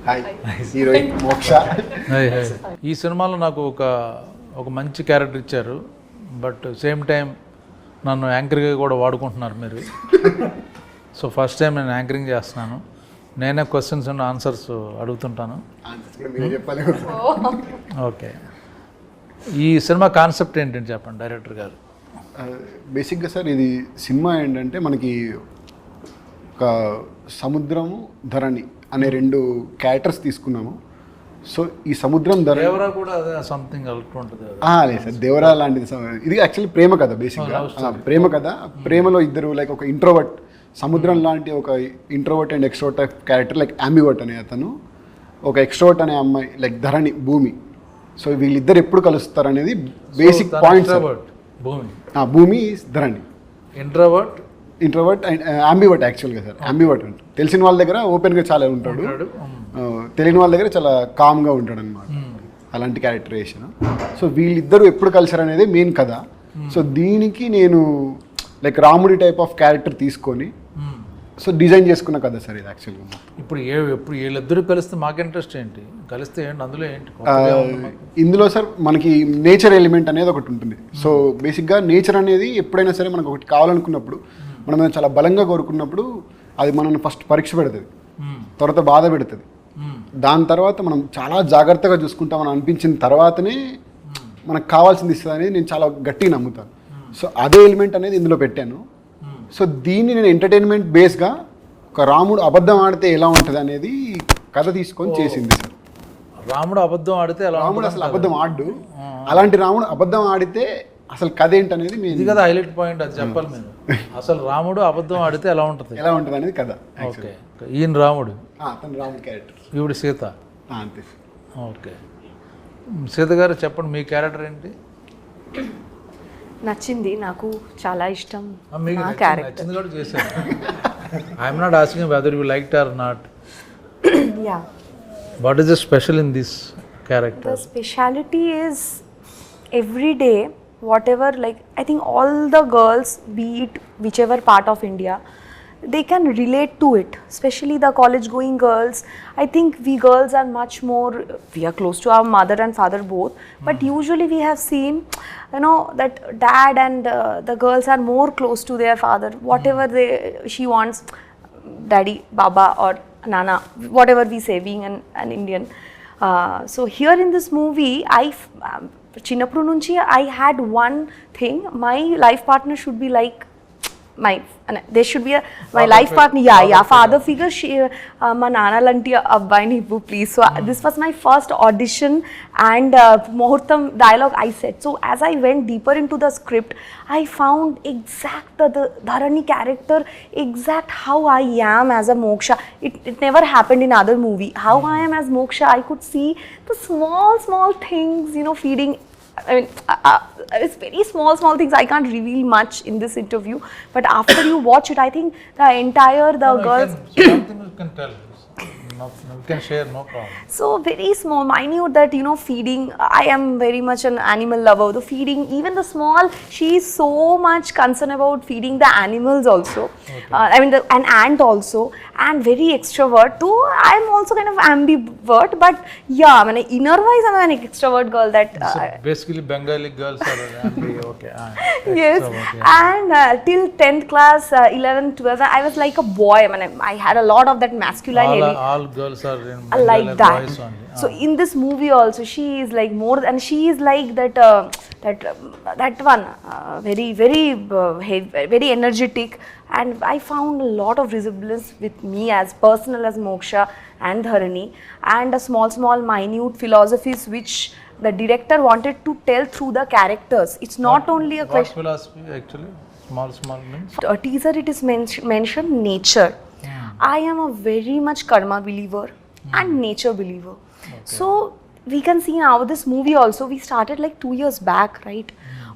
Hi heroine మోక్ష. ఈ సినిమాలో నాకు ఒక మంచి క్యారెక్టర్ ఇచ్చారు, బట్ సేమ్ టైం నన్ను యాంకర్గా కూడా వాడుకుంటున్నారు మీరు. సో ఫస్ట్ టైం నేను యాంకరింగ్ చేస్తున్నాను, నేనే క్వశ్చన్స్ అండ్ ఆన్సర్స్ అడుగుతుంటాను. ఓకే, ఈ సినిమా కాన్సెప్ట్ ఏంటంటే చెప్పండి డైరెక్టర్ గారు. బేసిక్గా సార్ ఇది సినిమా ఏంటంటే మనకి ఒక సముద్రము ధరణి అనే రెండు క్యారెక్టర్స్ తీసుకున్నాము. సో ఈ సముద్రం దేవరా కూడా అదే సంథింగ్ ఉంటుంది. లేదు సార్, దేవరా లాంటిది. ఇది యాక్చువల్లీ ప్రేమ కథ. బేసిక్గా ప్రేమ కథ. ప్రేమలో ఇద్దరు లైక్ ఒక ఇంట్రోవర్ట్, సముద్రం లాంటి ఒక introvert and extrovert type character like ambivert అనే అతను, ఒక ఎక్స్ట్రోవర్ట్ అనే అమ్మాయి లైక్ ధరణి భూమి. సో వీళ్ళిద్దరు ఎప్పుడు కలుస్తారు అనేది బేసిక్ పాయింట్. భూమి ధరణి ఇంట్రోవర్ట్ అండ్ అంబివర్ట్ యాక్చువల్గా సార్. అంబివర్ట్ అంటే తెలిసిన వాళ్ళ దగ్గర ఓపెన్గా చాలా ఉంటాడు, తెలియని వాళ్ళ దగ్గర చాలా కామ్గా ఉంటాడు అనమాట. అలాంటి క్యారెక్టరైజేషన్. సో వీళ్ళిద్దరూ ఎప్పుడు కలిసారు అనేది మెయిన్ కథ. సో దీనికి నేను లైక్ రాముడి టైప్ ఆఫ్ క్యారెక్టర్ తీసుకొని సో డిజైన్ చేసుకున్న కథ సార్ ఇది యాక్చువల్గా. ఇప్పుడు వీళ్ళిద్దరూ కలిస్తే మాకు ఇంట్రెస్ట్ ఏంటి, కలిస్తే ఏంటి అందులో ఏంటి? ఇందులో సార్ మనకి నేచర్ ఎలిమెంట్ అనేది ఒకటి ఉంటుంది. సో బేసిక్గా నేచర్ అనేది ఎప్పుడైనా సరే మనకు ఒకటి కావాలనుకున్నప్పుడు, మనం చాలా బలంగా కోరుకున్నప్పుడు అది మనల్ని ఫస్ట్ పరీక్ష పెడుతుంది, తర్వాత బాధ పెడుతుంది. దాని తర్వాత మనం చాలా జాగ్రత్తగా చూసుకుంటామని అనిపించిన తర్వాతనే మనకు కావాల్సింది ఇస్తుంది అనేది నేను చాలా గట్టిగా నమ్ముతాను. సో అదే ఎలిమెంట్ అనేది ఇందులో పెట్టాను. సో దీన్ని నేను ఎంటర్టైన్మెంట్ బేస్గా ఒక రాముడు అబద్ధం ఆడితే ఎలా ఉంటుంది అనేది కథ తీసుకొని చేసింది సార్. రాముడు అబద్ధం ఆడితే రాముడు అసలు అబద్ధం ఆడు, అలాంటి రాముడు అబద్ధం ఆడితే అసలు కథ ఏంటనేది ఇది కదా హైలైట్ పాయింట్. అది చెప్పాలి మీరు. అసలు రాముడు అబద్ధం ఆడితే ఎలా ఉంటుంది అనేది కథ. ఓకే, ఈయన రాముడు, అతను రాముడు క్యారెక్టర్, ఈవిడ సీత. అంతే. ఓకే, సీత గారు చెప్పండి మీ క్యారెక్టర్ ఏంటి? నచ్చింది, నాకు చాలా ఇష్టం నా క్యారెక్టర్. కూడా చేశాను. I'm not asking whether you liked or not. Yeah, what is the special in this character? The speciality is every day, whatever, like I think all the girls, be it whichever part of India, they can relate to it, especially the college going girls. I think we girls are much more, we are close to our mother and father both, but usually we have seen, you know, that dad and the girls are more close to their father. Whatever she wants, daddy, baba or nana, whatever we say, being an Indian. So here in this movie, చిన్నప్పుడు నుంచి I had one thing, my life partner should be like there should be my life partner, father figure. మా నాన్న లాంటి అబ్బాయిని ఇవ్వు please. So this was my first audition and ముహూర్తం dialogue I said. So as I went deeper into the script, I found exact the Dharani character, exact how I am as a Moksha. It never happened in other movie. How I am as Moksha, I could see the small things, you know, feeding. I mean, it's very small things. I can't reveal much in this interview, but after you watch it, I think the entire girls. Something you can tell. No, you can share, no problem. So very small, minute, that, you know, feeding. I am very much an animal lover. The feeding, even the small, she is so much concerned about feeding the animals also. Okay. I mean, an ant also, and very extrovert too. I am also kind of ambivert, but yeah, I mean, inner wise, I am an extrovert girl. That so basically Bengali girls are ambi. Okay. Yes, yeah. And till 10th class, 11th, 12th, I was like a boy. I mean, I had a lot of that masculine element. All girls are in like that. Boys only. So in this movie also, she is like more, and she is like that that one, very energetic, and I found a lot of resemblance with me as personal as Moksha and Dharani, and a small minute philosophies which the director wanted to tell through the characters. It's not only a question. What philosophy actually? Small means? A teaser, it is mentioned nature. I am a very much karma believer and nature believer. Okay. So we can see now this movie also, we started like 2 years back, right?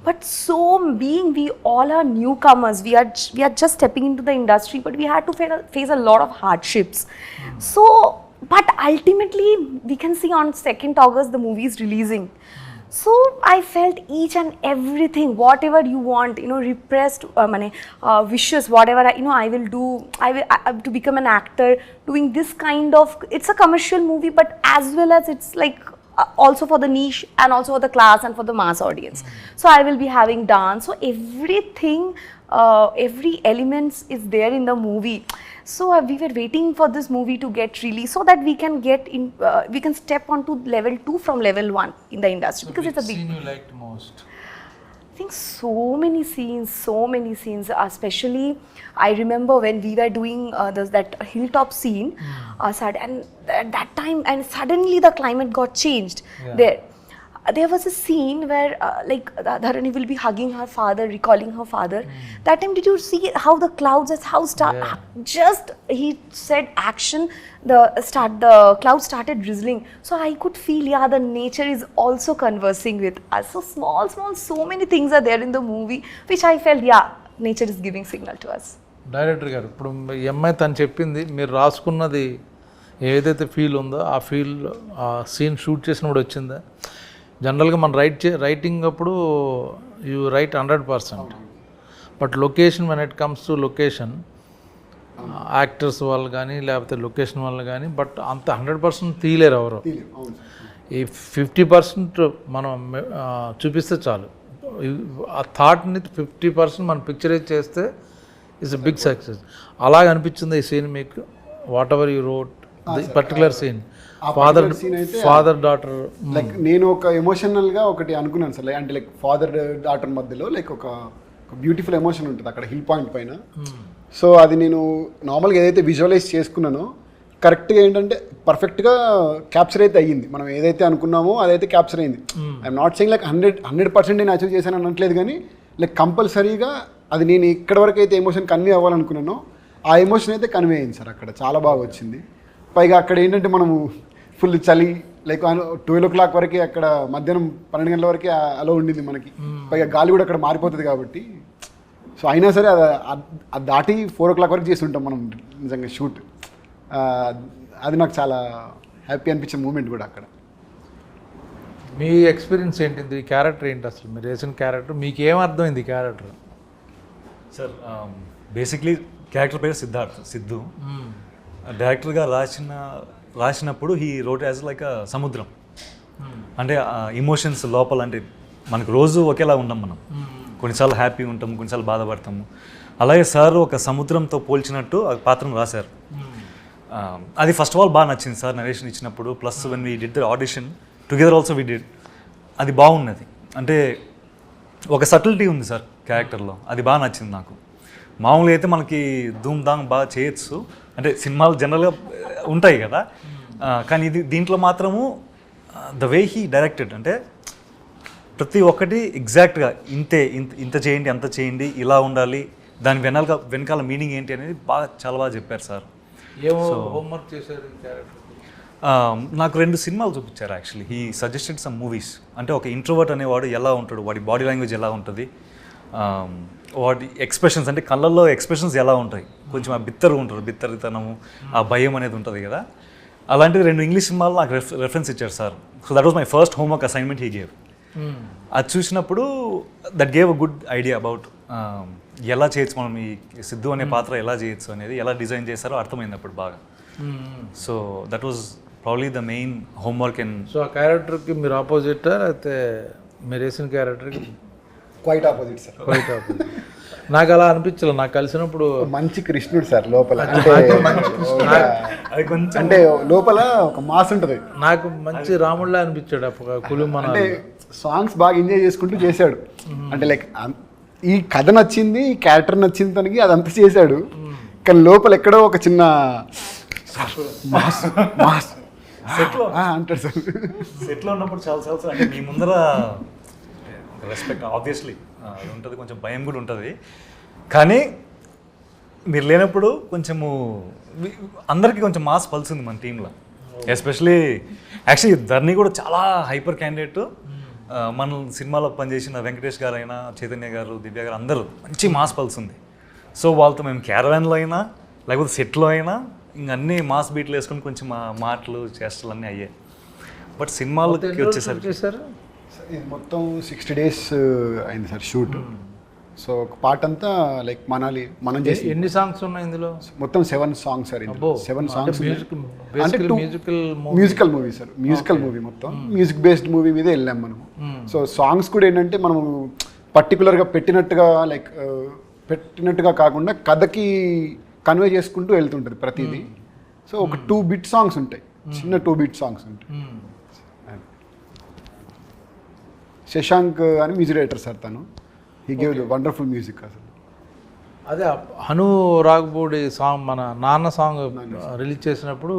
But so being we all are newcomers, we are just stepping into the industry, but we had to face a lot of hardships. So but ultimately we can see on 2nd August the movie is releasing. So I felt each and everything, whatever you want, repressed wishes, whatever I will do. To become an actor, doing this kind of, it's a commercial movie, but as well as it's like also for the niche and also for the class and for the mass audience. So I will be having dance. So everything, every elements is there in the movie. So we were waiting for this movie to get released so that we can get in, we can step onto level 2 from level 1 in the industry, because it's a big. Scene you liked most? I think so many scenes, especially I remember when we were doing that hilltop scene, and at that time, and suddenly the climate got changed. There was a scene where Dharani will be hugging her father, recalling her father. That time, did you see how the clouds, just he said action, the clouds started drizzling. So I could feel, the nature is also conversing with us. So small, so many things are there in the movie, which I felt, nature is giving signal to us. Director గారు, ఇప్పుడు ఈ అమ్మాయి తను చెప్పింది, మీరు రాసుకున్నది ఏదైతే feel ఉందో ఆ ఫీల్ ఆ సీన్ షూట్ చేసినప్పుడు వచ్చిందా? జనరల్గా మనం రైటింగ్ అప్పుడు you right 100%, but location when it comes to location, actors వాళ్ళు కానీ లేకపోతే లొకేషన్ వాళ్ళు కానీ, బట్ అంత 100% తీయలేరు ఎవరు. ఈ 50% మనం చూపిస్తే చాలు. ఆ థాట్ని 50% మనం పిక్చరైజ్ చేస్తే ఇట్స్ ఎ బిగ్ సక్సెస్. అలాగ అనిపించింది ఈ సీన్ మీకు? Whatever you wrote particular scene, father daughter, like నేను ఒక ఎమోషనల్గా ఒకటి అనుకున్నాను సార్, అంటే లైక్ ఫాదర్ డాటర్ మధ్యలో లైక్ ఒక బ్యూటిఫుల్ ఎమోషన్ ఉంటుంది అక్కడ హిల్ పాయింట్ పైన. సో అది నేను నార్మల్గా ఏదైతే విజువలైజ్ చేసుకున్నానో కరెక్ట్గా ఏంటంటే పర్ఫెక్ట్గా క్యాప్చర్ అయితే అయ్యింది. మనం ఏదైతే అనుకున్నామో అదైతే క్యాప్చర్ అయింది. ఐఎమ్ నాట్ సెయింగ్ లైక్ 100% నేను అచీవ్ చేశాను అనట్లేదు, కానీ లైక్ కంపల్సరీగా అది నేను ఇక్కడ వరకు అయితే ఎమోషన్ కన్వే అవ్వాలనుకున్నానో ఆ ఎమోషన్ అయితే కన్వే అయింది సార్. అక్కడ చాలా బాగా వచ్చింది. పైగా అక్కడ ఏంటంటే మనము ఫుల్ చలి, లైక్ 12 o'clock వరకే, అక్కడ మధ్యాహ్నం 12 గంటల వరకే అలా ఉండింది మనకి. పైగా గాలి కూడా అక్కడ మారిపోతుంది కాబట్టి, సో అయినా సరే అది దాటి 4 o'clock వరకు చేసి ఉంటాం మనం నిజంగా షూట్. అది నాకు చాలా హ్యాపీ అనిపించే మూమెంట్ కూడా అక్కడ. మీ ఎక్స్పీరియన్స్ ఏంటిది? ఈ క్యారెక్టర్ ఏంటి అసలు? మీరు వేసిన క్యారెక్టర్ మీకు ఏమర్థమైంది? ఈ క్యారెక్టర్ సార్ బేసిక్లీ క్యారెక్టర్ పేరు సిద్ధు. డైరెక్టర్గా రాసినప్పుడు హీ రోట్ యాజ్ లైక్ సముద్రం. అంటే ఇమోషన్స్ లోపల, అంటే మనకు రోజు ఒకేలా ఉంటాం మనం. కొన్నిసార్లు హ్యాపీ ఉంటాము, కొన్నిసార్లు బాధపడతాము. అలాగే సార్ ఒక సముద్రంతో పోల్చినట్టు ఆ పాత్రను రాశారు. అది ఫస్ట్ ఆఫ్ ఆల్ బాగా నచ్చింది సార్ నరేషన్ ఇచ్చినప్పుడు. Plus when we did the audition together also we did, అది బాగున్నది. అంటే ఒక సటిల్టీ ఉంది సార్ క్యారెక్టర్లో, అది బాగా నచ్చింది నాకు. మామూలుగా అయితే మనకి ధూమ్ ధామ్ బాగా చేయొచ్చు, అంటే సినిమాలు జనరల్గా ఉంటాయి కదా, కానీ దీంట్లో మాత్రము ద వే హీ డైరెక్టెడ్, అంటే ప్రతి ఒక్కటి ఎగ్జాక్ట్గా ఇంత చేయండి, అంత చేయండి, ఇలా ఉండాలి, దాని వెనకాల మీనింగ్ ఏంటి అనేది చాలా బాగా చెప్పారు సార్. ఏమో హోంవర్క్ చేశారు ఈ క్యారెక్టర్? నాకు 2 సినిమాలు చూపించారు actually. He suggested some movies. అంటే ఒక ఇంట్రోవర్ట్ అనేవాడు ఎలా ఉంటాడు, వాడి బాడీ లాంగ్వేజ్ ఎలా ఉంటుంది, వాటి ఎక్స్ప్రెషన్స్, అంటే కళ్ళల్లో ఎక్స్ప్రెషన్స్ ఎలా ఉంటాయి, కొంచెం ఆ బిత్తరితనము, ఆ భయం అనేది ఉంటుంది కదా. అలాంటిది 2 ఇంగ్లీష్ సినిమాలు నాకు రెఫరెన్స్ ఇచ్చారు sir. So that was my first homework assignment he gave. అది చూసినప్పుడు that gave a good idea about ఎలా చేయొచ్చు మనం, ఈ సిద్ధు అనే పాత్ర ఎలా చేయొచ్చు అనేది, ఎలా డిజైన్ చేస్తారో అర్థమైంది అప్పుడు బాగా. So that was probably the main homework. And so ఆ క్యారెక్టర్కి మీరు ఆపోజిటా, అయితే మీరు వేసిన క్యారెక్టర్కి? Quite opposite sir. Quite opposite. నాకు అలా అనిపించలేదు. నాకు కలిసినప్పుడు మంచి కృష్ణుడు సార్ లోపల, అంటే లోపల ఒక మాస్ ఉంటుంది. నాకు మంచి రాముడిలా అనిపించాడు అప్పుడు కులుమన. అంటే సాంగ్స్ బాగా ఎంజాయ్ చేసుకుంటూ చేశాడు. అంటే లైక్ ఈ కథ నచ్చింది, ఈ క్యారెక్టర్ నచ్చింది తనకి, అదంతా చేశాడు. కానీ లోపల ఎక్కడో ఒక చిన్న అంటాడు సార్. సెట్లో ఉన్నప్పుడు చాలా అంటే మీ ముందర రెస్పెక్ట్ ఆబ్వియస్లీ అది ఉంటుంది, కొంచెం భయం కూడా ఉంటుంది. కానీ మీరు లేనప్పుడు కొంచెము అందరికీ కొంచెం మాస్ పల్సింది మన టీంలో. ఎస్పెషలీ యాక్చువల్లీ ధర్ని కూడా చాలా హైపర్ క్యాండిడేట్. మన సినిమాలో పనిచేసిన వెంకటేష్ గారు అయినా, చైతన్య గారు, దివ్య గారు అందరూ మంచి మాస్ పల్సింది. సో వాళ్ళతో మేము క్యారవాన్లో అయినా లేకపోతే సెట్లో అయినా ఇంక అన్నీ మాస్ బీట్లు వేసుకొని కొంచెం మాటలు చేష్టలు అన్నీ అయ్యాయి. బట్ సినిమాలకి వచ్చేసరికి ఇది మొత్తం 60 days అయింది సార్ షూట్. సో ఒక పార్ట్ అంతా లైక్ మనం చేసి ఎన్ని సాంగ్స్ ఉన్నాయి ఇందులో? మొత్తం 7 songs sir. 7 songs musical movie sir. Musical movie మొత్తం మ్యూజిక్ బేస్డ్ మూవీ మీదే వెళ్ళాం మనం. సో సాంగ్స్ కూడా ఏంటంటే మనము పర్టికులర్గా పెట్టినట్టుగా కాకుండా కథకి కన్వే చేసుకుంటూ వెళ్తుంటుంది ప్రతిదీ. సో ఒక 2 bit songs ఉంటాయి, చిన్న 2 bit songs ఉంటాయి. శశాంక్ అని మ్యూజిక్ డైరెక్టర్ సార్, తను he gave the wonderful music. అసలు అదే హను రాఘపూడి సాంగ్, మన నాన్న సాంగ్ రిలీజ్ చేసినప్పుడు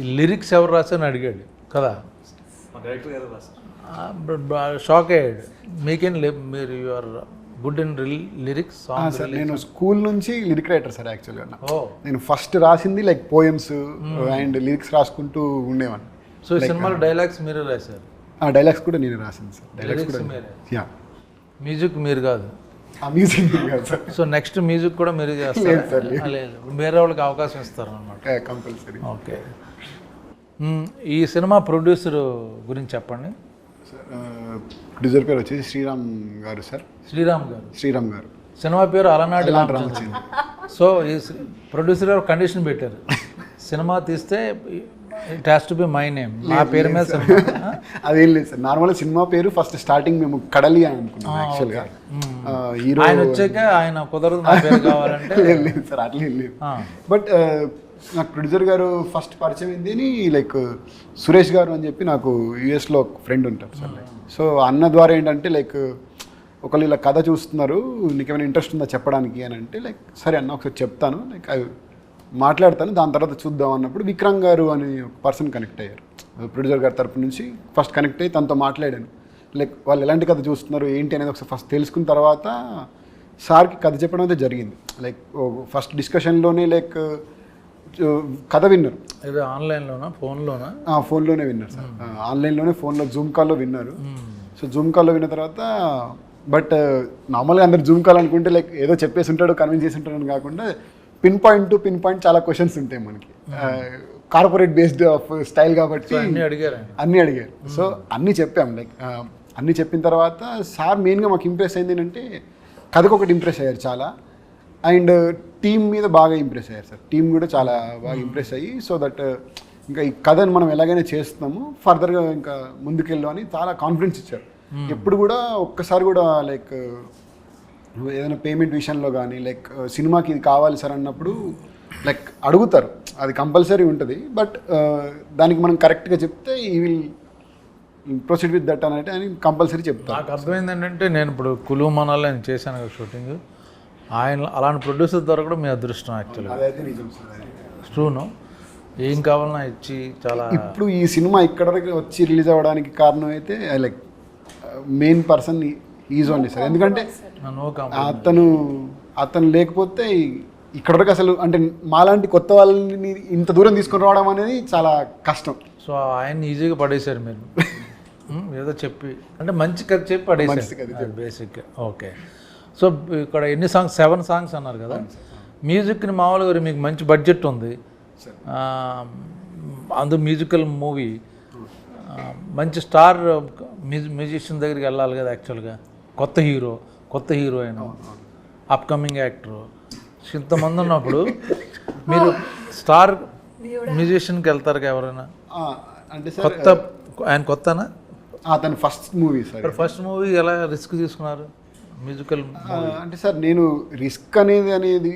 ఈ లిరిక్స్ ఎవరు రాశారని అడిగాడు కదా, డైరెక్టర్ గారు రాశారు. షాక్ అయ్యాడు. మీకేం మీరు you're good in lyrics song? Sir నేను స్కూల్ నుంచి లిరిక్ రైటర్ సార్. యాక్చువల్గా నేను ఫస్ట్ రాసింది లైక్ పోయమ్స్ అండ్ లిరిక్స్ రాసుకుంటూ ఉండేవాడిని. సో ఈ సినిమాలో డైలాగ్స్ మీరే రాశారు? ఆ డైలాగ్స్ కూడా నేను రాసింది సార్. డైలాగ్స్ కూడా యా. మ్యూజిక్ మీరు కాదు? ఆ మ్యూజిక్ కాదు సార్. సో నెక్స్ట్ మ్యూజిక్ కూడా మీరే చేస్తారు? లేదు, వేరే వాళ్ళకి అవకాశం ఇస్తారు అన్నమాట. కంపల్సరీ. ఓకే. ఈ సినిమా ప్రొడ్యూసర్ గురించి చెప్పండి. ప్రొడ్యూసర్ పేరు వచ్చేసి శ్రీరామ్ గారు సార్. శ్రీరామ్ గారు. సినిమా పేరు అలనాటి రామచంద్ర. సో ఈ ప్రొడ్యూసర్ గారు కండిషన్ పెట్టారు, సినిమా తీస్తే it has to be my name, నా పేరు మీద సినిమా. అదేం లేదు సార్, నార్మల్గా సినిమా పేరు ఫస్ట్ స్టార్టింగ్ మేము కడలి అని అనుకున్నాం యాక్చువల్గా. హీరో ఆయన వచ్చాక ఆయన కుదరదు నా పేరు కావాలంటే లేదు సార్, అట్లా లేదు. బట్ నాకు ప్రొడ్యూసర్ గారు ఫస్ట్ పరిచయం ఏంది లైక్ సురేష్ గారు అని చెప్పి నాకు యూఎస్లో ఒక ఫ్రెండ్ ఉంటారు సార్. సో అన్న ద్వారా ఏంటంటే లైక్ ఒకళ్ళు ఇలా కథ చూస్తున్నారు, నీకేమైనా ఇంట్రెస్ట్ ఉందా చెప్పడానికి అని అంటే లైక్ సరే అన్న ఒకసారి చెప్తాను, లైక్ అవి మాట్లాడతాను, దాని తర్వాత చూద్దాం అన్నప్పుడు విక్రమ్ గారు అని ఒక పర్సన్ కనెక్ట్ అయ్యారు ప్రొడ్యూసర్ గారి తరపు నుంచి. ఫస్ట్ కనెక్ట్ అయ్యి తనతో మాట్లాడాను, లైక్ వాళ్ళు ఎలాంటి కథ చూస్తున్నారు ఏంటి అనేది ఒకసారి ఫస్ట్ తెలుసుకున్న తర్వాత సార్కి కథ చెప్పడం అయితే జరిగింది. లైక్ ఫస్ట్ డిస్కషన్లోనే లైక్ కథ విన్నారు. ఆన్లైన్లోనా ఫోన్లోనా? ఫోన్లోనే విన్నారు సార్. ఆన్లైన్లోనే ఫోన్లో జూమ్ కాల్లో విన్నారు. సో జూమ్ కాల్లో విన్న తర్వాత బట్ నార్మల్గా అందరు జూమ్ కాల్ అనుకుంటే లైక్ ఏదో చెప్పేసి ఉంటాడు, కన్విన్స్ చేసి ఉంటాడు అని కాకుండా pin point to pin point చాలా క్వశ్చన్స్ ఉంటాయి మనకి. కార్పొరేట్ బేస్డ్ ఆఫ్ స్టైల్ కాబట్టి అన్నీ అడిగారు. సో అన్నీ చెప్పాం. లైక్ అన్నీ చెప్పిన తర్వాత సార్ మెయిన్గా మాకు ఇంప్రెస్ అయింది ఏంటంటే కథకు ఒకటి ఇంప్రెస్ అయ్యారు చాలా, అండ్ టీమ్ మీద బాగా ఇంప్రెస్ అయ్యారు సార్. టీం కూడా చాలా బాగా ఇంప్రెస్ అయ్యి సో దట్ ఇంకా ఈ కథను మనం ఎలాగైనా చేస్తున్నాము, ఫర్దర్గా ఇంకా ముందుకెళ్ళు అని చాలా కాన్ఫిడెన్స్ ఇచ్చారు. ఎప్పుడు కూడా ఒక్కసారి కూడా లైక్ ఏదైనా పేమెంట్ విషయంలో కానీ లైక్ సినిమాకి ఇది కావాలి సార్ అన్నప్పుడు లైక్ అడుగుతారు, అది కంపల్సరీ ఉంటుంది. బట్ దానికి మనం కరెక్ట్గా చెప్తే ఈ విల్ ప్రొసీడ్ విత్ దట్ అని అని కంపల్సరీ చెప్తాను. నాకు అర్థమైంది ఏంటంటే నేను ఇప్పుడు కులు మనాల్లో నేను చేశాను కదా షూటింగ్, ఆయన అలాంటి ప్రొడ్యూసర్ దొరకడం మీ అదృష్టం యాక్చువల్గా. అదైతే నిజం సార్. ట్రూను, ఏం కావాలన్నా ఇచ్చి చాలా. ఇప్పుడు ఈ సినిమా ఇక్కడ వరకు వచ్చి రిలీజ్ అవ్వడానికి కారణం అయితే like main person is only sir. ఎందుకంటే అతను లేకపోతే ఇక్కడ వరకు అసలు అంటే మాలాంటి కొత్త వాళ్ళని ఇంత దూరం తీసుకొని రావడం అనేది చాలా కష్టం. సో ఆయన్ని ఈజీగా పడేశారు మీరు ఏదో చెప్పి, అంటే మంచి కథ చెప్పి పడేసారు బేసిక్. ఓకే. సో ఇక్కడ ఎన్ని సాంగ్స్? 7 songs అన్నారు కదా. మ్యూజిక్ని మామూలుగా మీకు మంచి బడ్జెట్ ఉంది, అందు మ్యూజికల్ మూవీ, మంచి స్టార్ మ్యూజిషియన్ దగ్గరికి వెళ్ళాలి కదా యాక్చువల్గా. కొత్త హీరోయిన్, అప్కమింగ్ యాక్టర్, ఇంతమంది ఉన్నప్పుడు మీరు స్టార్ మ్యూజిషియన్కి వెళ్తారు కదా ఎవరైనా? అంటే కొత్త ఆయన కొత్తనా? అతను first movie sir. First movie ఎలా రిస్క్ తీసుకున్నారు మ్యూజికల్? అంటే సార్ నేను రిస్క్ అనేది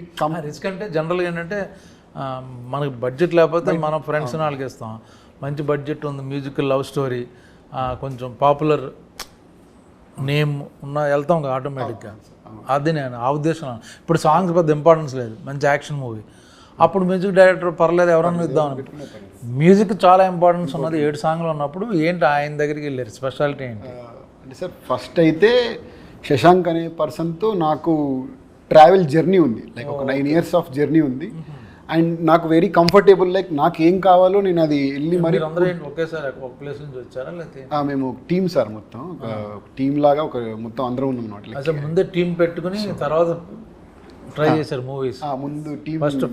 రిస్క్ అంటే జనరల్గా ఏంటంటే మనకు బడ్జెట్ లేకపోతే మనం ఫ్రెండ్స్ వాళ్ళకి ఇస్తాం. మంచి బడ్జెట్ ఉంది, మ్యూజికల్ లవ్ స్టోరీ, కొంచెం పాపులర్ నేమ్ ఉన్న వెళ్తాం కదా ఆటోమేటిక్గా. అది నేను ఆ ఉద్దేశం. ఇప్పుడు సాంగ్స్ పెద్ద ఇంపార్టెన్స్ లేదు, మంచి యాక్షన్ మూవీ, అప్పుడు మ్యూజిక్ డైరెక్టర్ పర్లేదు ఎవరన్నా ఇద్దాం. మ్యూజిక్ చాలా ఇంపార్టెన్స్ ఉన్నది. 7 songs ఉన్నప్పుడు ఏంటి ఆయన దగ్గరికి వెళ్ళారు? స్పెషాలిటీ ఏంటి? అంటే సార్ ఫస్ట్ అయితే శశాంక్ అనే పర్సన్తో నాకు ట్రావెల్ జర్నీ ఉంది, లైక్ ఒక 9 years ఆఫ్ జర్నీ ఉంది. అండ్ నాకు వెరీ కంఫర్టబుల్, లైక్ నాకు ఏం కావాలో నేను అది వెళ్ళి మరి ఒకేసారి ఒక ప్లేస్ నుంచి వచ్చారా లేకపోతే? మేము టీమ్ సార్, మొత్తం ఒక టీమ్ లాగా ఒక మొత్తం అందరం ఉన్నాం అన్నమాట. అసలు ముందే టీం పెట్టుకుని తర్వాత ట్రై చేశారు మూవీస్? ముందు టీమ్ ఫస్ట్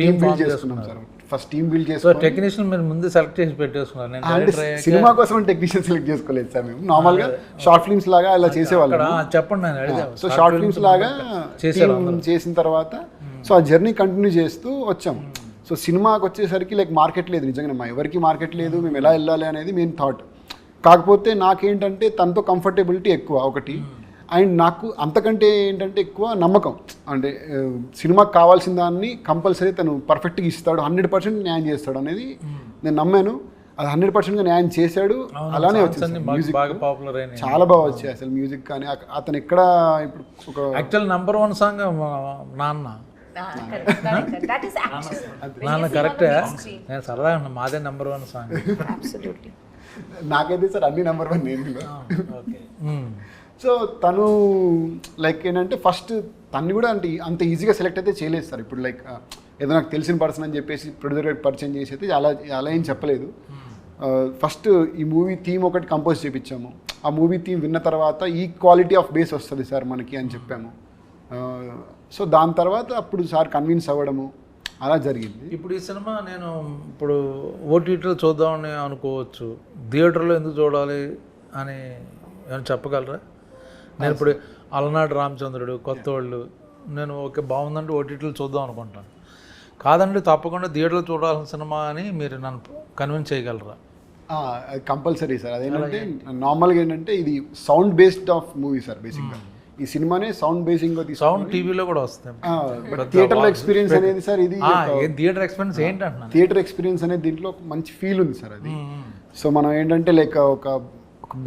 టీమ్ బిల్డ్ చేసుకున్నాం sir. First team build so చేసుకొని టెక్నీషియన్ మీరు ముందు సెలెక్ట్ చేసి పెట్టేసుకున్నారు. నేను అంటే డైరెక్టర్ అయ్యాక సినిమా కోసం టెక్నీషియన్ సెలెక్ట్ చేసుకోలేదు సార్ మేము. నార్మల్గా షార్ట్ ఫిల్మ్స్ లాగా అలా చేసేవాళ్ళం. అక్కడ చెప్పండి, నేను అడిగా. సో షార్ట్ ఫిల్మ్స్ లాగా చేశారు టీమ్ చేసిన తర్వాత సో ఆ జర్నీ కంటిన్యూ చేస్తూ వచ్చాం. సో సినిమాకి వచ్చేసరికి లైక్ మార్కెట్ లేదు, నిజంగా మా ఎవరికి మార్కెట్ లేదు, మేము ఎలా వెళ్ళాలి అనేది మెయిన్ థాట్. కాకపోతే నాకేంటంటే తనతో కంఫర్టబిలిటీ ఎక్కువ ఒకటి, అండ్ నాకు అంతకంటే ఏంటంటే ఎక్కువ నమ్మకం. అంటే సినిమాకి కావాల్సిన దాన్ని కంపల్సరీ తను పర్ఫెక్ట్గా ఇస్తాడు, 100% న్యాయం చేస్తాడు అనేది నేను నమ్మాను. అది 100%గా న్యాయం చేశాడు. అలానే వచ్చింది మ్యూజిక్ బాగా పాపులర్ అయినాయి, చాలా బాగా వచ్చాయి అసలు మ్యూజిక్. కానీ అతను ఎక్కడ ఇప్పుడు ఒక యాక్చువల్ నెంబర్ 1 సాంగ్ నాన్న. That is actual. నాన్న కరెక్టే, నేను సరదాగా ఉన్నా, మాదే నెంబర్ 1 సాంగ్. Absolutely. నాకైతే సార్ అన్ని నెంబర్ 1 నేను. ఓకే. సో తను లైక్ ఏంటంటే ఫస్ట్ తన్ని కూడా అంటే అంత ఈజీగా సెలెక్ట్ అయితే చేయలేదు సార్. ఇప్పుడు లైక్ ఏదో నాకు తెలిసిన పర్సన్ అని చెప్పేసి ప్రొడ్యూసర్ గారికి పరిచయం చేసి అయితే అలా ఏం చెప్పలేదు. ఫస్ట్ ఈ మూవీ థీమ్ ఒకటి కంపోజ్ చేయించాము. ఆ మూవీ థీమ్ విన్న తర్వాత ఈ క్వాలిటీ ఆఫ్ బేస్ వస్తుంది సార్ మనకి అని చెప్పాము. సో దాని తర్వాత అప్పుడు సార్ కన్విన్స్ అవ్వడము అలా జరిగింది. ఇప్పుడు ఈ సినిమా నేను ఇప్పుడు ఓటీటీలో చూద్దామని అనుకోవచ్చు, థియేటర్లో ఎందుకు చూడాలి అని ఏమైనా చెప్పగలరా? నేను ఇప్పుడు అలనాడు రామచంద్రుడు, కొత్త వాళ్ళు, నేను ఓకే బాగుందంటే ఓటీటీలో చూద్దాం అనుకుంటాను. కాదండి తప్పకుండా థియేటర్లో చూడాల్సిన సినిమా అని మీరు నన్ను కన్విన్స్ చేయగలరా? Compulsory sir. అదేంటంటే నార్మల్గా ఏంటంటే ఇది sound based of movie sir. బేసిక్గా ఈ సినిమానే సౌండ్ బేసింగ్ సౌండ్ టీవీలో కూడా వస్తుంది. థియేటర్లో ఎక్స్పీరియన్స్ అనేది సార్ ఇది థియేటర్ ఎక్స్పీరియన్స్ ఏంటంటున్నా, థియేటర్ ఎక్స్పీరియన్స్ అనేది దీంట్లో ఒక మంచి ఫీల్ ఉంది సార్ అది. సో మనం ఏంటంటే లైక్ ఒక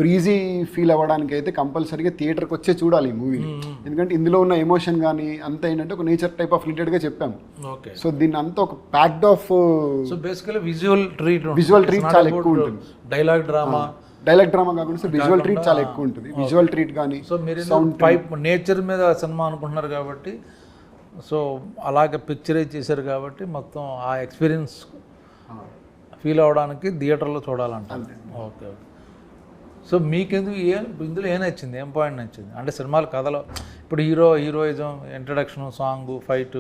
బ్రీజీ ఫీల్ అవ్వడానికి అయితే కంపల్సరీగా థియేటర్కి వచ్చే చూడాలి ఈ మూవీని. ఎందుకంటే ఇందులో ఉన్న ఎమోషన్ కానీ అంతా ఏంటంటే ఒక నేచర్ టైప్ ఆఫ్ రిలేటెడ్గా చెప్పాము. ఓకే. సో దీన్ని అంతా ఒక packed of so basically visual treat చాలా ఎక్కువ ఉంటుంది. డైలాగ్ డ్రామా కాకుండా సో విజువల్ ట్రీట్ చాలా ఎక్కువ ఉంటుంది. విజువల్ ట్రీట్ కానీ సో మీరు నేచర్ మీద సినిమా అనుకుంటున్నారు కాబట్టి, సో అలాగే పిక్చరైజ్ చేశారు కాబట్టి మొత్తం ఆ ఎక్స్పీరియన్స్ ఫీల్ అవ్వడానికి థియేటర్లో చూడాలంటారు. ఓకే. సో మీకెందుకు ఇందులో ఏం నచ్చింది, ఏం పాయింట్ నచ్చింది? అంటే సినిమాల కథలో ఇప్పుడు హీరోయిజం, ఇంట్రడక్షన్, సాంగ్, ఫైట్,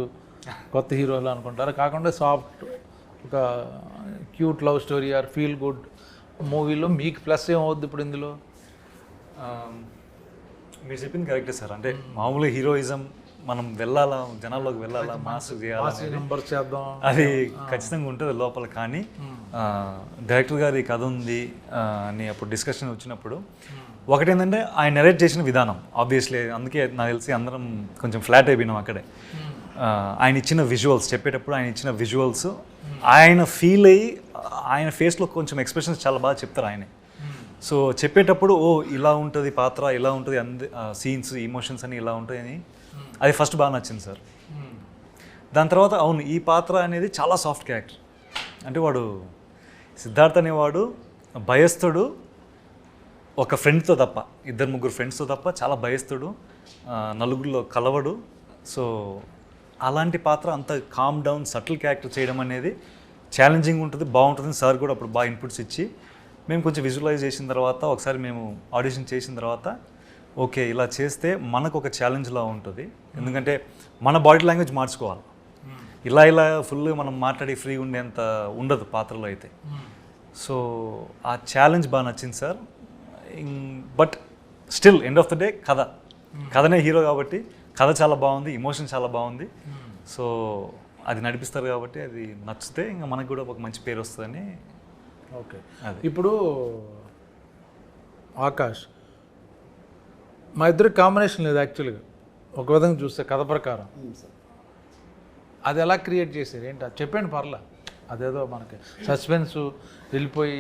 కొత్త హీరోలు అనుకుంటారు, కాకుండా సాఫ్ట్ ఒక cute love story or feel good మూవీలో మీకు ప్లస్ ఏమవుద్ది ఇప్పుడు ఇందులో? మీరు చెప్పింది కరెక్టే సార్. అంటే మామూలుగా హీరోయిజం మనం వెళ్ళాలా, జనాల్లోకి వెళ్ళాలా, మాస్ చేద్దాం, అది ఖచ్చితంగా ఉంటుంది లోపల. కానీ డైరెక్టర్ గారి కథ ఉంది అని అప్పుడు డిస్కషన్ వచ్చినప్పుడు ఒకటేంటంటే ఆయన నెరేట్ చేసిన విధానం ఆబ్వియస్లీ, అందుకే నాకు తెలిసి అందరం కొంచెం ఫ్లాట్ అయిపోయినాం అక్కడే. ఆయన ఇచ్చిన విజువల్స్ చెప్పేటప్పుడు ఆయన ఇచ్చిన విజువల్స్ ఆయన ఫీల్ అయ్యి ఆయన ఫేస్లో కొంచెం ఎక్స్ప్రెషన్స్ చాలా బాగా చెప్తారు ఆయనే. సో చెప్పేటప్పుడు ఓ ఇలా ఉంటుంది పాత్ర, ఇలా ఉంటుంది, సీన్స్, ఇమోషన్స్ అని ఇలా ఉంటాయి అని అది ఫస్ట్ బాగా నచ్చింది సార్. దాని తర్వాత అవును ఈ పాత్ర అనేది చాలా సాఫ్ట్ క్యారెక్టర్. అంటే వాడు సిద్ధార్థ్ అనేవాడు భయస్థుడు, ఒక ఫ్రెండ్తో తప్ప, 2-3 ఫ్రెండ్స్తో తప్ప చాలా భయస్థుడు, నలుగురిలో కలవడు. సో అలాంటి పాత్ర అంత కామ్ డౌన్ సటిల్ క్యారెక్టర్ చేయడం అనేది ఛాలెంజింగ్ ఉంటుంది, బాగుంటుంది. సార్ కూడా అప్పుడు బాగా ఇన్పుట్స్ ఇచ్చి మేము కొంచెం విజువలైజ్ చేసిన తర్వాత ఒకసారి మేము ఆడిషన్ చేసిన తర్వాత ఓకే ఇలా చేస్తే మనకు ఒక ఛాలెంజ్లా ఉంటుంది. ఎందుకంటే మన బాడీ లాంగ్వేజ్ మార్చుకోవాలి, ఇలా ఫుల్గా మనం మాట్లాడి ఫ్రీ ఉండేంత ఉండదు పాత్రలో అయితే. సో ఆ ఛాలెంజ్ బాగా నచ్చింది sir. But still end of the day కథనే హీరో కాబట్టి కథ చాలా బాగుంది, ఎమోషన్ చాలా బాగుంది. సో అది నడిపిస్తారు కాబట్టి అది నచ్చితే ఇంకా మనకు కూడా ఒక మంచి పేరు వస్తుందని. ఓకే. ఇప్పుడు ఆకాష్, మా ఇద్దరు కాంబినేషన్ లేదు యాక్చువల్గా, ఒక విధంగా చూస్తే కథ ప్రకారం. అది ఎలా క్రియేట్ చేశారు ఏంటి అది చెప్పండి పర్లా. అదేదో మనకి సస్పెన్స్ వెళ్ళిపోయి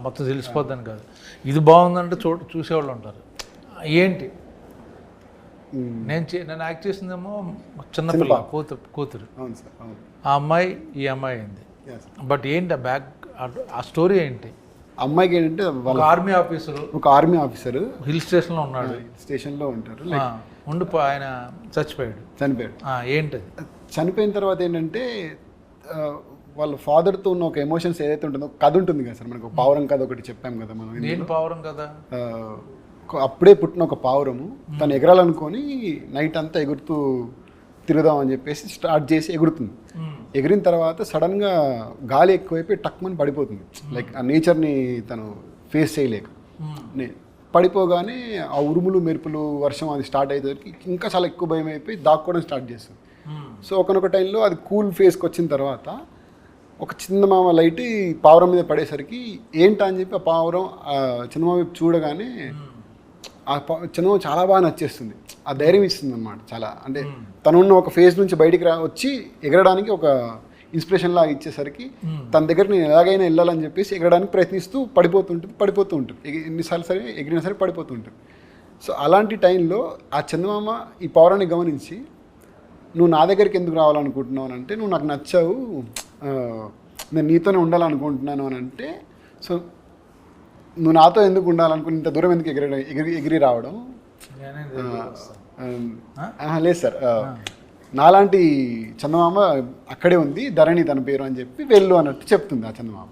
మొత్తం తెలిసిపోద్దని కాదు, ఇది బాగుందంటే చూసేవాళ్ళు ఉంటారు. ఏంటి నేను యాక్ట్ చేసిందేమో చిన్నపిల్ల కూతురు, ఆ అమ్మాయి ఈ అమ్మాయి అయింది. బట్ ఏంటి ఆ స్టోరీ ఏంటి? అమ్మాయికి ఏంటంటే ఒక ఆర్మీ ఆఫీసరు హిల్ స్టేషన్లో ఉన్నాడు, స్టేషన్లో ఉంటారు, ఆయన చనిపోయాడు. ఏంటది? చనిపోయిన తర్వాత ఏంటంటే వాళ్ళ ఫాదర్తో ఉన్న ఒక ఎమోషన్స్ ఏదైతే ఉంటుందో కథ ఉంటుంది కదా సార్. మనకు పావురం కథ ఒకటి చెప్పాం కదా మనం. ఏంటి పావురం కదా? అప్పుడే పుట్టిన ఒక పావురము తను ఎగరాలనుకొని నైట్ అంతా ఎగురుతూ తిరుగుదాం అని చెప్పేసి స్టార్ట్ చేసి ఎగురుతుంది. ఎగిరిన తర్వాత సడన్గా గాలి ఎక్కువైపోయి టక్మని పడిపోతుంది. లైక్ ఆ నేచర్ని తను ఫేస్ చేయలేక పడిపోగానే ఆ ఉరుములు మెరుపులు వర్షం అది స్టార్ట్ అయ్యేసరికి ఇంకా చాలా ఎక్కువ భయం అయిపోయి దాక్కోవడం స్టార్ట్ చేస్తుంది. సో ఒకనొక టైంలో అది కూల్ ఫేస్కి వచ్చిన తర్వాత ఒక చందమామ లైట్ ఈ పావురం మీద పడేసరికి ఏంటా అని చెప్పి ఆ పావురం చందమామ వైపు చూడగానే ఆ చందమామ చాలా బాగా నచ్చేస్తుంది. ఆ ధైర్యం ఇస్తుంది అన్నమాట చాలా. అంటే తనున్న ఒక ఫేజ్ నుంచి బయటికి వచ్చి ఎగరడానికి ఒక ఇన్స్పిరేషన్ లాగా ఇచ్చేసరికి తన దగ్గర నేను ఎలాగైనా వెళ్ళాలని చెప్పేసి ఎగరడానికి ప్రయత్నిస్తూ పడిపోతూ ఉంటుంది. ఎన్నిసార్లు సరే ఎగిరినా సరే పడిపోతూ ఉంటుంది. సో అలాంటి టైంలో ఆ చందమామ ఈ పౌరాన్ని గమనించి నువ్వు నా దగ్గరికి ఎందుకు రావాలనుకుంటున్నావు అని అంటే, నువ్వు నాకు నచ్చావు, నేను నీతోనే ఉండాలనుకుంటున్నాను అని అంటే, సో నువ్వు నాతో ఎందుకు ఉండాలనుకుని ఇంత దూరం ఎందుకు ఎగిరి రావడం? లేదు సార్, నాలాంటి చందమామ అక్కడే ఉంది, ధరణి తన పేరు అని చెప్పి వెళ్ళు అన్నట్టు చెప్తుంది ఆ చందమామ.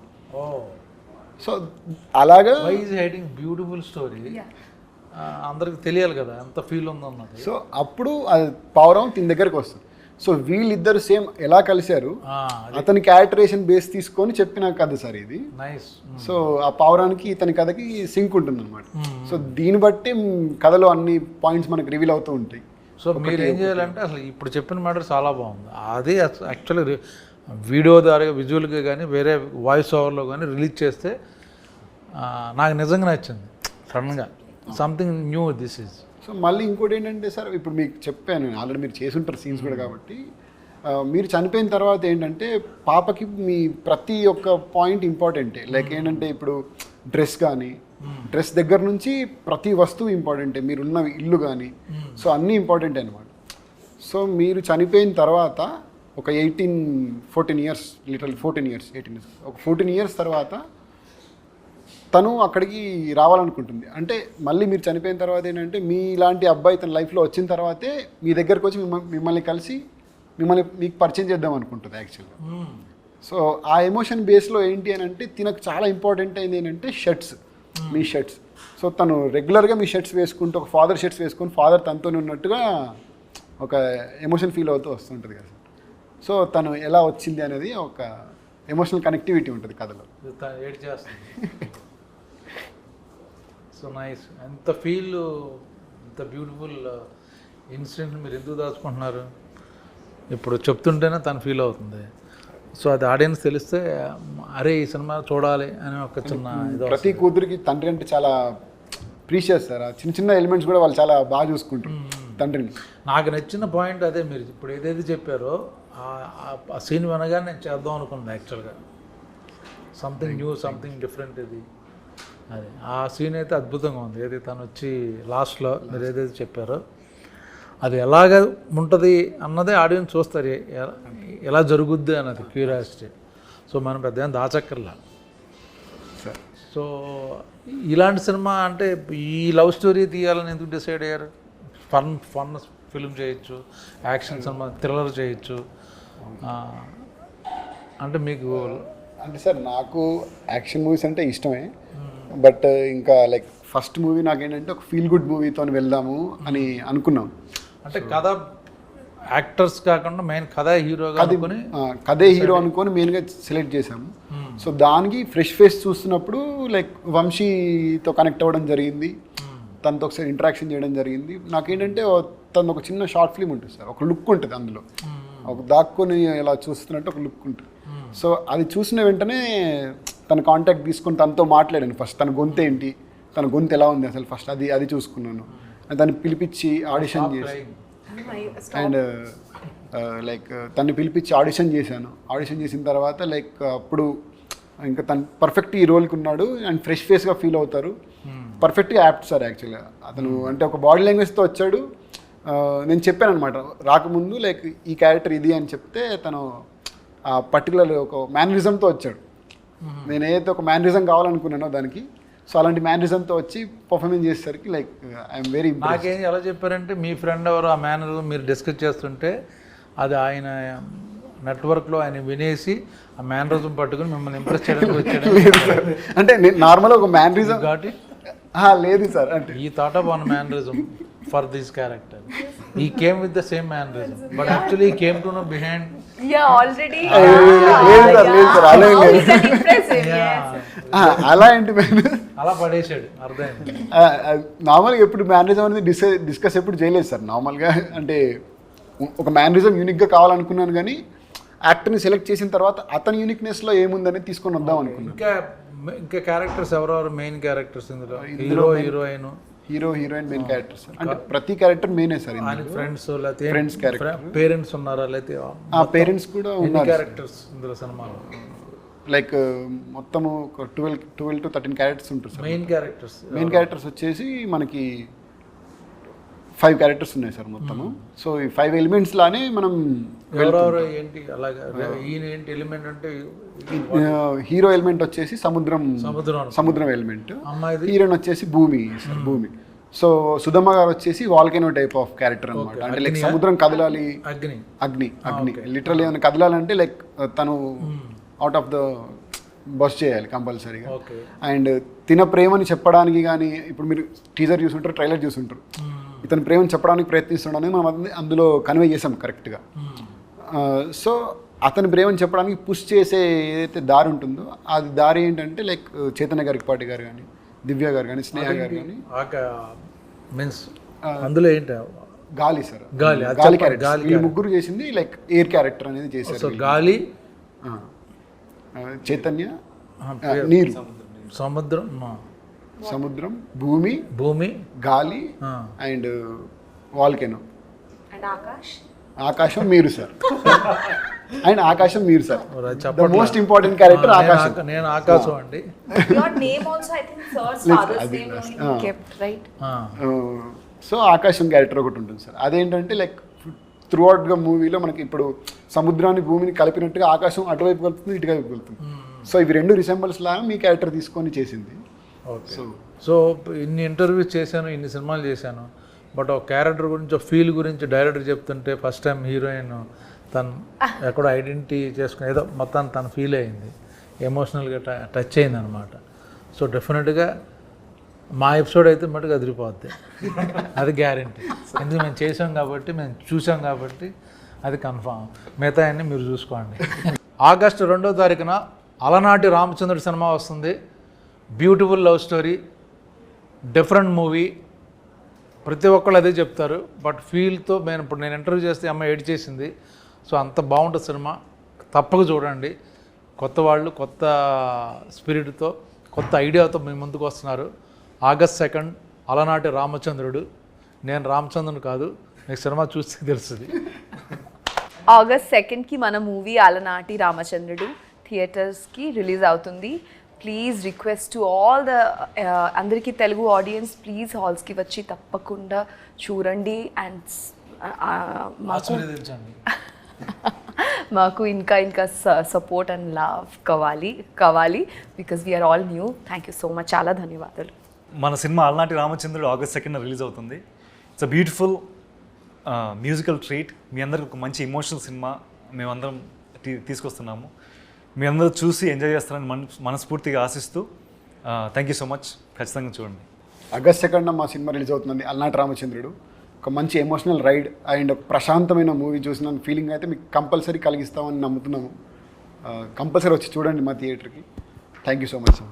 సో అలాగా బ్యూటిఫుల్ స్టోరీ, అందరికి తెలియాలి కదా ఎంత ఫీల్ ఉందన్నది. సో అప్పుడు అది పావురం తిని దగ్గరికి వస్తుంది. సో వీళ్ళిద్దరు సేమ్ ఎలా కలిశారు, అతని క్యారెక్టరేషన్ బేస్ తీసుకొని చెప్పిన కథ సార్ ఇది. నైస్. సో ఆ పావురానికి ఇతని కథకి సింక్ ఉంటుంది అనమాట. సో దీన్ని బట్టి కథలో అన్ని పాయింట్స్ మనకు రివీల్ అవుతూ ఉంటాయి. సో మీరు ఏం చేయాలంటే అసలు ఇప్పుడు చెప్పిన మ్యాటర్ చాలా బాగుంది. అదే యాక్చువల్లీ వీడియో ద్వారా విజువల్గా కానీ వేరే వాయిస్ ఓవర్లో కానీ రిలీజ్ చేస్తే నాకు నిజంగా నచ్చింది. సడన్గా something new this is. So మళ్ళీ ఇంకోటి ఏంటంటే సార్, ఇప్పుడు మీకు చెప్పాను ఆల్రెడీ, మీరు చేసి ఉంటారు సీన్స్ కూడా కాబట్టి, మీరు చనిపోయిన తర్వాత ఏంటంటే పాపకి మీ ప్రతి ఒక్క పాయింట్ ఇంపార్టెంటే. లైక్ ఏంటంటే ఇప్పుడు డ్రెస్ కానీ, డ్రెస్ దగ్గర నుంచి ప్రతి వస్తువు ఇంపార్టెంటే, మీరున్న ఇల్లు కానీ, సో అన్నీ ఇంపార్టెంటే అనమాట. సో మీరు చనిపోయిన తర్వాత ఒక 14 ఇయర్స్, లిటరల్ 14 ఇయర్స్, 18 ఇయర్స్, ఒక 14 ఇయర్స్ తర్వాత తను అక్కడికి రావాలనుకుంటుంది. అంటే మళ్ళీ మీరు చనిపోయిన తర్వాత ఏంటంటే మీలాంటి అబ్బాయి తన లైఫ్లో వచ్చిన తర్వాతే మీ దగ్గరకు వచ్చి మిమ్మల్ని కలిసి మీకు పరిచయం చేద్దాం అనుకుంటుంది యాక్చువల్గా. సో ఆ ఎమోషన్ బేస్లో ఏంటి అని అంటే తినకు చాలా ఇంపార్టెంట్ అయింది ఏంటంటే షర్ట్స్, మీ షర్ట్స్. సో తను రెగ్యులర్గా మీ షర్ట్స్ వేసుకుంటూ ఒక ఫాదర్ షర్ట్స్ వేసుకొని ఫాదర్ తనతో ఉన్నట్టుగా ఒక ఎమోషన్ ఫీల్ అవుతూ వస్తుంటుంది కదా. సో తను ఎలా వచ్చింది అనేది ఒక ఎమోషనల్ కనెక్టివిటీ ఉంటుంది కథలో. ఏడ్ చేస్తుంది. So nice. ఎంత ఫీల్, ఎంత బ్యూటిఫుల్ ఇన్సిడెంట్ మీరు ఎందుకు దాచుకుంటున్నారు ఇప్పుడు చెప్తుంటేనే తను ఫీల్ అవుతుంది. సో అది ఆడియన్స్ తెలిస్తే అరే ఈ సినిమా చూడాలి అని ఒక చిన్న ప్రతి కూతురికి తండ్రి అంటే చాలా ప్రీషియస్ సార్. చిన్న చిన్న ఎలిమెంట్స్ కూడా వాళ్ళు చాలా బాగా చూసుకుంటారు తండ్రిని. నాకు నచ్చిన పాయింట్ అదే, మీరు ఇప్పుడు ఏదైతే చెప్పారో ఆ సీన్ వినగానే నేను చేద్దాం అనుకున్నాను యాక్చువల్గా. సంథింగ్ న్యూ, సంథింగ్ డిఫరెంట్ ఇది. అది ఆ సీన్ అయితే అద్భుతంగా ఉంది. ఏదైతే తను వచ్చి లాస్ట్లో మీరు ఏదైతే చెప్పారో అది ఎలాగ ఉంటుంది అన్నదే ఆడియన్స్ చూస్తారు, ఎలా జరుగుద్ది అన్నది క్యూరియాసిటీ. సో మనం పెద్ద దాచక్కర్లా. సో ఇలాంటి సినిమా అంటే ఈ లవ్ స్టోరీ తీయాలని ఎందుకు డిసైడ్ అయ్యారు? ఫన్ ఫిల్మ్ చేయొచ్చు, యాక్షన్ సినిమా, థ్రిల్లర్ చేయొచ్చు. అంటే మీకు అంటే సార్ నాకు యాక్షన్ మూవీస్ అంటే ఇష్టమే, బట్ ఇంకా లైక్ ఫస్ట్ మూవీ నాకేంటంటే ఒక ఫీల్ గుడ్ మూవీతో వెళ్దాము అని అనుకున్నాం. అంటే కథ యాక్టర్స్ కాకుండా మెయిన్ కథే హీరో అనుకొని మెయిన్గా సెలెక్ట్ చేసాము. సో దానికి ఫ్రెష్ ఫేస్ చూస్తున్నప్పుడు లైక్ వంశీతో కనెక్ట్ అవ్వడం జరిగింది, తనతో ఒకసారి ఇంటరాక్షన్ చేయడం జరిగింది. నాకేంటంటే తను ఒక చిన్న షార్ట్ ఫిల్మ్ ఉంటుంది సార్, ఒక లుక్ ఉంటుంది అందులో, ఒక దాక్కుని ఇలా చూస్తున్నట్టు ఒక లుక్ ఉంటుంది. సో అది చూసిన వెంటనే తన కాంటాక్ట్ తీసుకొని తనతో మాట్లాడాను. ఫస్ట్ తన గొంతు ఏంటి, తన గొంతు ఎలా ఉంది అసలు ఫస్ట్ అది చూసుకున్నాను. దాన్ని పిలిపించి ఆడిషన్ చేసి అండ్ లైక్ తను పిలిపించి ఆడిషన్ చేశాను. ఆడిషన్ చేసిన తర్వాత లైక్ అప్పుడు ఇంకా తను పర్ఫెక్ట్ ఈ రోల్కి ఉన్నాడు అండ్ ఫ్రెష్ ఫేస్గా ఫీల్ అవుతారు. పర్ఫెక్ట్గా యాప్ట్ సార్ యాక్చువల్గా అతను. అంటే ఒక బాడీ లాంగ్వేజ్తో వచ్చాడు. నేను చెప్పాను అనమాట రాకముందు లైక్ ఈ క్యారెక్టర్ ఇది అని చెప్తే తను ఆ పర్టికులర్ ఒక మేనరిజంతో వచ్చాడు. నేను ఏదైతే ఒక మేనరిజం కావాలనుకున్నానో దానికి, సో అలాంటి మేనరిజంతో వచ్చి పర్ఫార్మెన్స్ చేసేసరికి లైక్ ఐఎమ్ వెరీ ఇంప్రెస్డ్. నాకేం ఎలా చెప్పారంటే మీ ఫ్రెండ్ ఎవరు ఆ మేనరిజం మీరు డిస్కస్ చేస్తుంటే అది ఆయన నెట్వర్క్లో ఆయన వినేసి ఆ మేనరిజం పట్టుకుని మిమ్మల్ని ఇంప్రెస్ చేయడానికి వచ్చాడు. లేదు సార్, అంటే నేను నార్మల్గా ఒక మేనరిజం కాబట్టి లేదు సార్, అంటే ఈ thought of one mannerism for this character. He came with the same mannerism but actually he came to know behind Yeah, already. లేదు సార్ అలా ఏం Oh, లేదు. is that impressive? Yes. అలా ఏంటి అలా పడేసాడు అర్థమైంది. నార్మల్గా ఎప్పుడు మేనరిజం అనేది డిస్కస్ ఎప్పుడు చేయలేదు సార్. నార్మల్గా అంటే ఒక మేనరిజం యూనిక్గా కావాలనుకున్నాను, కానీ యాక్టర్ని సెలెక్ట్ చేసిన తర్వాత అతని యూనిక్నెస్లో ఏముందనేది తీసుకొని వద్దాం అనుకున్నాను. ఇంకా క్యారెక్టర్స్ ఎవరెవరు మెయిన్ క్యారెక్టర్స్ ఇందులో? Hero heroine, heroine main character sir. అంటే ప్రతి క్యారెక్టర్ మెయినే సార్. ఫ్రెండ్స్ లేకపోతే ఫ్రెండ్స్ క్యారెక్టర్, పేరెంట్స్ ఉన్నారా లేకపోతే పేరెంట్స్ కూడా ఉన్నారు. క్యారెక్టర్స్ ఇందులో సినిమాలో లైక్ మొత్తము ఒక 12 to 13 క్యారెక్టర్స్ ఉంటారు సార్. మెయిన్ క్యారెక్టర్స్ వచ్చేసి మనకి 5 క్యారెక్టర్స్ ఉన్నాయి సార్ మొత్తము. సో ఈ 5 ఎలిమెంట్స్ లానే మనం ఎవరెవరు ఏంటి అలాగా ఈయన ఏంటి ఎలిమెంట్ అంటే హీరో ఎలిమెంట్ వచ్చేసి సముద్రం ఎలిమెంట్, అమ్మాయిది హీరోయిన్ వచ్చేసి భూమి సార్, భూమి. సో సుధమ్మ గారు వచ్చేసి వాల్కెనో టైప్ ఆఫ్ క్యారెక్టర్ అనమాట. అంటే లైక్ సముద్రం కదలాలి, అగ్ని లిటరల్లీ ఏమైనా కదలాలంటే లైక్ తను అవుట్ ఆఫ్ ద బస్ చేయాలి కంపల్సరీగా. అండ్ తిన ప్రేమని చెప్పడానికి కానీ, ఇప్పుడు మీరు టీజర్ చూసుంటారు, ట్రైలర్ చూసుంటారు, ఇతని ప్రేమని చెప్పడానికి ప్రయత్నిస్తున్నాడని మనం అందులో కన్వే చేసాం కరెక్ట్గా. సో అతని ప్రేమని చెప్పడానికి పుష్ చేసే ఏదైతే దారి ఉంటుందో అది దారి ఏంటంటే లైక్ చైతన్య గారికి పాటి గారు కానీ, దివ్య గారు కానీ, స్నేహ గారు కానీ, మీన్స్ అందులో ఏంటి గాలి సార్, గాలి క్యారెక్టర్ వీళ్ళు ముగ్గురు చేసింది లైక్ ఎయిర్ క్యారెక్టర్ అనేది చేశారు. గాలి, చైతన్య, నీరు, సముద్రం, భూమి, గాలి అండ్ వాల్కెనో, ఆకాశం మీరు సార్. అండ్ ఆకాశం మీరు sir, the most important character ఆకాశం. నేను ఆకాశం అండి. Your name also, I think, sir's father's name only kept, right? So ఆకాశం క్యారెక్టర్ ఒకటి ఉంటుంది సార్. అదేంటంటే లైక్ త్రూ అవుట్గా మూవీలో మనకి ఇప్పుడు సముద్రాన్ని భూమిని కలిపినట్టుగా ఆకాశం అటువైపు కలుపుతుంది, ఇటువైపు కలుపుతుంది. సో ఇవి రెండు రిసెంబల్స్ లాగా మీ క్యారెక్టర్ తీసుకొని చేసింది. సో ఇన్ని ఇంటర్వ్యూస్ చేశాను, ఇన్ని సినిమాలు చేశాను, బట్ ఒక క్యారెక్టర్ గురించి, ఒక ఫీల్ గురించి డైరెక్టర్ చెప్తుంటే ఫస్ట్ టైం హీరోయిన్ తను ఎక్కడో ఐడెంటిటీ చేసుకుని ఏదో మొత్తాన్ని తను ఫీల్ అయింది, ఎమోషనల్గా టచ్ అయింది అనమాట. సో డెఫినెట్గా మా ఎపిసోడ్ అయితే మటుకు అదిరిపోద్ది, అది గ్యారంటీ. ఎందుకు మేము చేసాం కాబట్టి, మేము చూసాం కాబట్టి అది కన్ఫామ్. మిగతా అన్నీ మీరు చూసుకోండి. ఆగస్టు 2వ తారీఖున అలనాటి రామచంద్రుడి సినిమా వస్తుంది. Beautiful love story, different movie. ప్రతి ఒక్కళ్ళు అదే చెప్తారు, బట్ ఫీల్తో నేను ఇంటర్వ్యూ చేస్తే అమ్మాయి ఎడిట్ చేసింది. సో అంత బాగుంటుంది సినిమా, తప్పక చూడండి. కొత్త వాళ్ళు కొత్త స్పిరిట్తో, కొత్త ఐడియాతో మీ ముందుకు వస్తున్నారు. ఆగస్ట్ 2 అలనాటి రామచంద్రుడు. నేను రామచంద్రుడు కాదు, మీకు సినిమా చూస్తే తెలుస్తుంది. ఆగస్ట్ 2కి మన మూవీ అలనాటి రామచంద్రుడు థియేటర్స్కి రిలీజ్ అవుతుంది. Please request to all the అందరికీ తెలుగు ఆడియన్స్, ప్లీజ్ హాల్స్కి వచ్చి తప్పకుండా చూడండి. అండ్ మాకు ఇంకా సపోర్ట్ అండ్ లవ్ కావాలి because we are all new. Thank you so much, చాలా ధన్యవాదాలు. మన cinema Alanati Ramachandrudu August 2 release అవుతుంది. It's a beautiful musical treat. మీ అందరికి ఒక మంచి ఎమోషనల్ సినిమా మేమందరం తీసుకొస్తున్నాము. మీ అందరూ చూసి ఎంజాయ్ చేస్తారని మనస్ఫూర్తిగా ఆశిస్తూ థ్యాంక్ యూ సో మచ్. ఖచ్చితంగా చూడండి. ఆగస్ట్ 2 మా సినిమా రిలీజ్ అవుతుందండి, అలనాటి రామచంద్రుడు. ఒక మంచి ఎమోషనల్ రైడ్ అండ్ ఒక ప్రశాంతమైన మూవీ చూసిన ఫీలింగ్ అయితే మీకు కంపల్సరీ కలిగిస్తామని నమ్ముతున్నాము. కంపల్సరీ వచ్చి చూడండి మా థియేటర్కి. Thank you so much.